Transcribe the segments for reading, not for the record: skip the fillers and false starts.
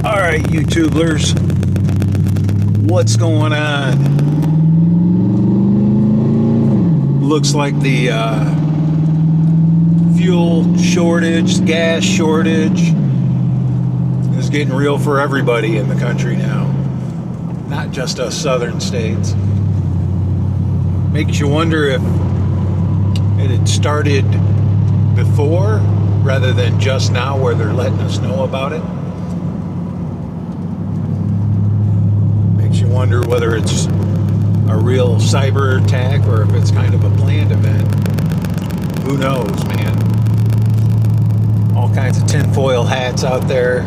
All right, YouTubers, what's going on? Looks like the fuel shortage, gas shortage is getting real for everybody in the country now, not just us southern states. Makes you wonder if it had started before rather than just now where they're letting us know about it. You wonder whether it's a real cyber attack or if it's kind of a planned event. Who knows, man? All kinds of tinfoil hats out there.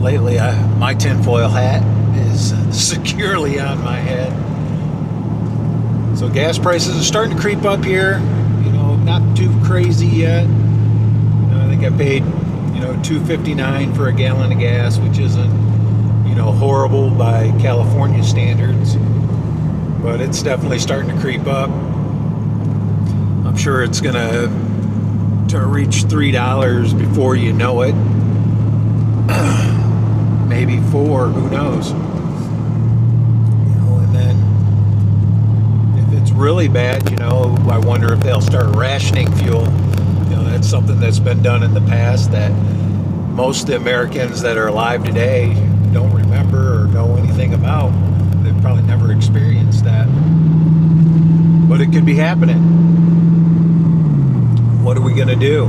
Lately, my tinfoil hat is securely on my head. So gas prices are starting to creep up here. You know, not too crazy yet. I think I paid $2.59 for a gallon of gas, which isn't, horrible by California standards, but it's definitely starting to creep up. I'm sure it's gonna reach $3 before you know it. Maybe $4, who knows? And then if it's really bad, I wonder if they'll start rationing fuel. That's something that's been done in the past that most of the Americans that are alive today don't remember or know anything about. They've probably never experienced that. But it could be happening. What are we going to do?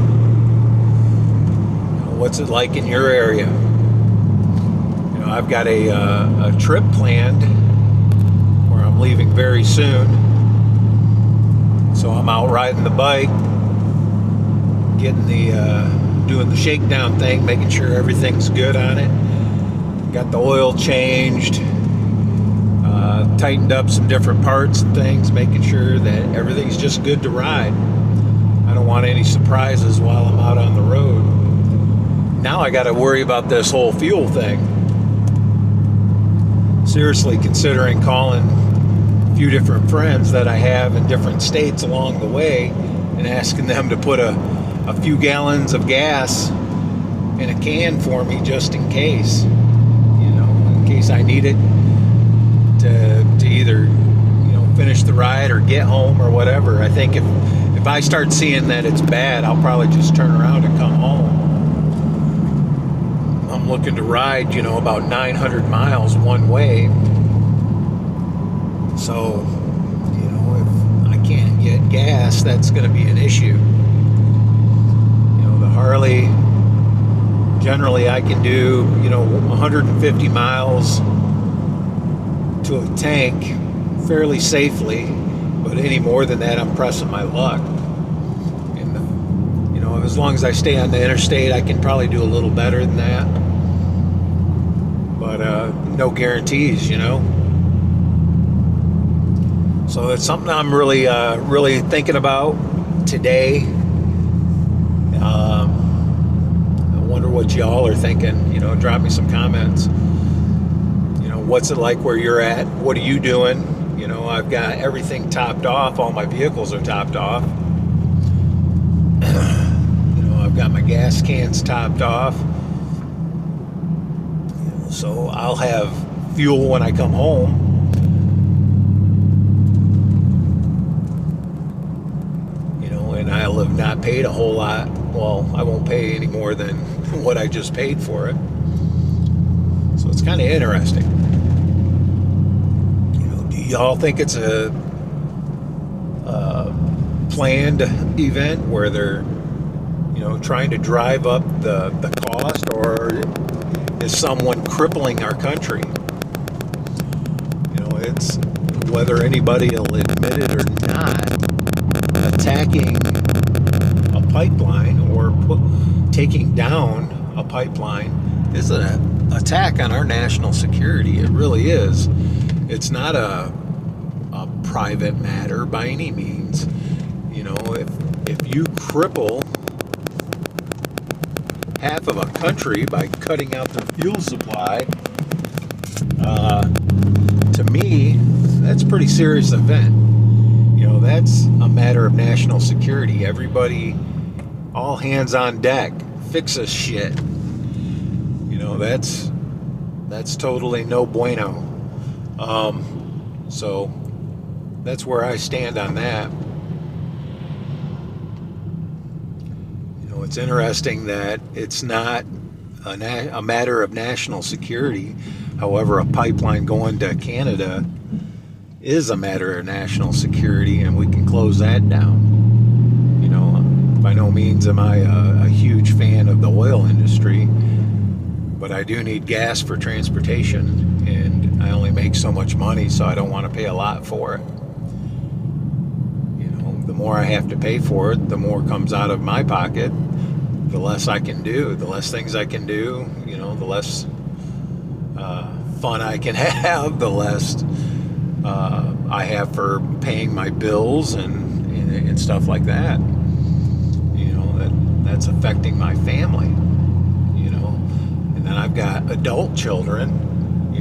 What's it like in your area? I've got a trip planned where I'm leaving very soon. So I'm out riding the bike, getting doing the shakedown thing, making sure everything's good on it. Got the oil changed, tightened up some different parts and things, making sure that everything's just good to ride. I don't want any surprises while I'm out on the road. Now I got to worry about this whole fuel thing. Seriously considering calling a few different friends that I have in different states along the way and asking them to put a few gallons of gas in a can for me just in case, in case I need it to either, finish the ride or get home or whatever. I think if I start seeing that it's bad, I'll probably just turn around and come home. I'm looking to ride, about 900 miles one way. So, if I can't get gas, that's going to be an issue. Harley, generally I can do 150 miles to a tank fairly safely, but any more than that I'm pressing my luck. And as long as I stay on the interstate, I can probably do a little better than that, but no guarantees. So it's something I'm really thinking about today. I wonder what y'all are thinking. Drop me some comments. What's it like where you're at? What are you doing? I've got everything topped off. All my vehicles are topped off. I've got my gas cans topped off. So I'll have fuel when I come home. not paid a whole lot. Well, I won't pay any more than what I just paid for it. So it's kind of interesting. Do y'all think it's a planned event where they're, trying to drive up the cost, or is someone crippling our country? It's whether anybody will admit it or not, attacking a pipeline or taking down a pipeline is an attack on our national security. It really is. It's not a private matter by any means. If you cripple half of a country by cutting out the fuel supply, to me, that's a pretty serious event. That's a matter of national security. Everybody, all hands on deck, fix this shit. That's totally no bueno. So that's where I stand on that. It's interesting that it's not a matter of national security. However, a pipeline going to Canada is a matter of national security, and we can close that down. By no means am I a huge fan of the oil industry, but I do need gas for transportation, and I only make so much money, so I don't want to pay a lot for it. The more I have to pay for it, the more comes out of my pocket, the less I can do, the less things I can do, the less fun I can have, the less I have for paying my bills and stuff like that. That's affecting my family. And then I've got adult children.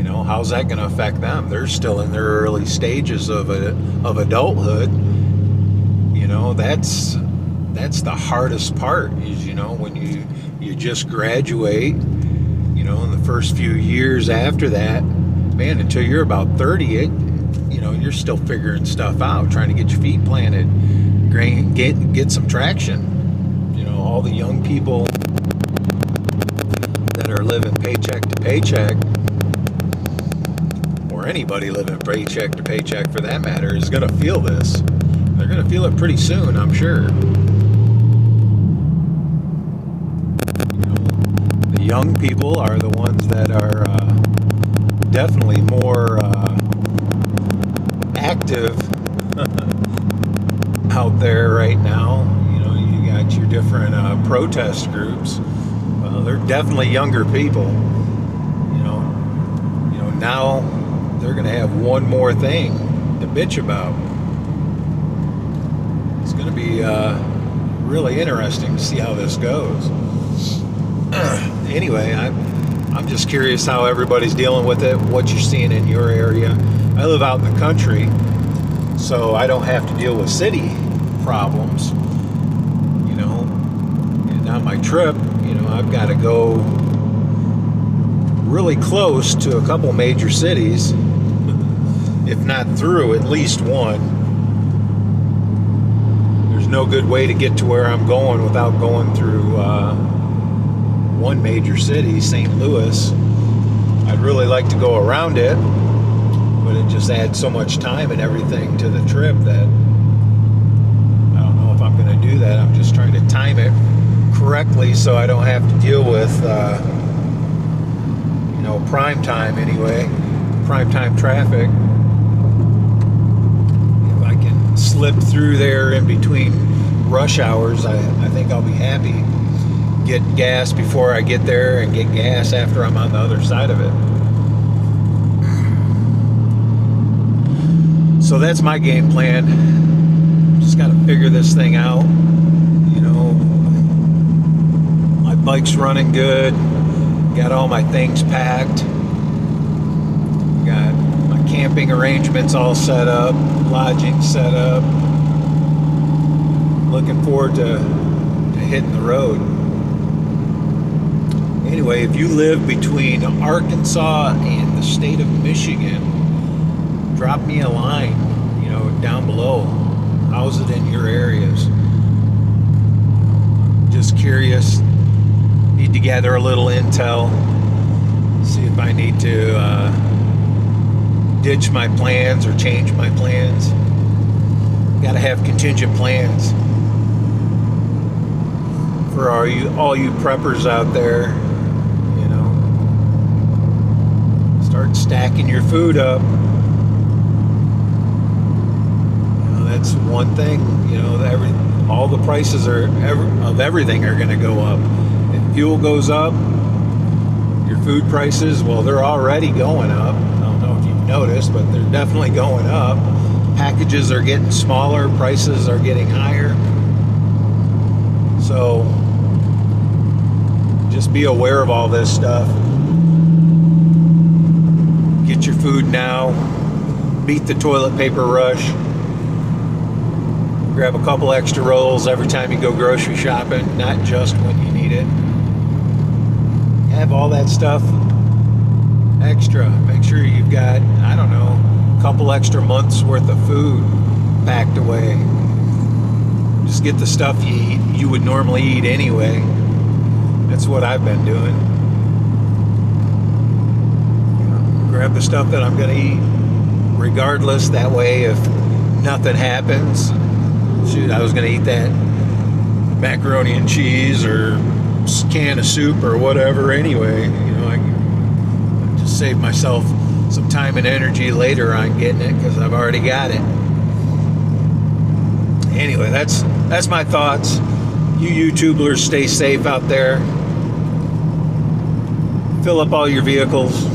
How's that going to affect them? They're still in their early stages of adulthood. That's the hardest part. Is when you just graduate. In the first few years after that, man, until you're about 30, you're still figuring stuff out, trying to get your feet planted, get some traction. All the young people that are living paycheck to paycheck, or anybody living paycheck to paycheck for that matter, is going to feel this. They're going to feel it pretty soon, I'm sure. The young people are the ones that are definitely more active out there right now. You got your different protest groups. They're definitely younger people. Now they're going to have one more thing to bitch about. It's going to be really interesting to see how this goes. Anyway, I'm just curious how everybody's dealing with it, what you're seeing in your area. I live out in the country, so I don't have to deal with city problems. And on my trip, I've got to go really close to a couple major cities, if not through at least one. There's no good way to get to where I'm going without going through one major city, St. Louis. I'd really like to go around it, but it just adds so much time and everything to the trip that I don't know if I'm going to do that. I'm just trying to time it correctly so I don't have to deal with prime time anyway, prime time traffic. If I can slip through there in between rush hours, I think I'll be happy. Get gas before I get there and get gas after I'm on the other side of it. So that's my game plan. Just got to figure this thing out. My bike's running good. Got all my things packed. Got my camping arrangements all set up. Lodging set up. Looking forward to hitting the road. Anyway, if you live between Arkansas and the state of Michigan, drop me a line, down below. How's it in your areas? Just curious. Need to gather a little intel. See if I need to ditch my plans or change my plans. Got to have contingent plans for all you preppers out there. You know, start stacking your food up. You know, that's one thing. You know, all the prices of everything are going to go up. If fuel goes up, your food prices, well, they're already going up. I don't know if you've noticed, but they're definitely going up. Packages are getting smaller, prices are getting higher. So just be aware of all this stuff. Get your food now. Beat the toilet paper rush. Grab a couple extra rolls every time you go grocery shopping, not just when you need it. Have all that stuff extra. Make sure you've got, I don't know, a couple extra months worth of food packed away. Just get the stuff you would normally eat anyway. That's what I've been doing. You know, grab the stuff that I'm going to eat regardless. That way, if nothing happens, shoot, I was going to eat that macaroni and cheese or can of soup or whatever anyway. You know, I just save myself some time and energy later on getting it because I've already got it. Anyway, that's my thoughts. You YouTubers, stay safe out there. Fill up all your vehicles.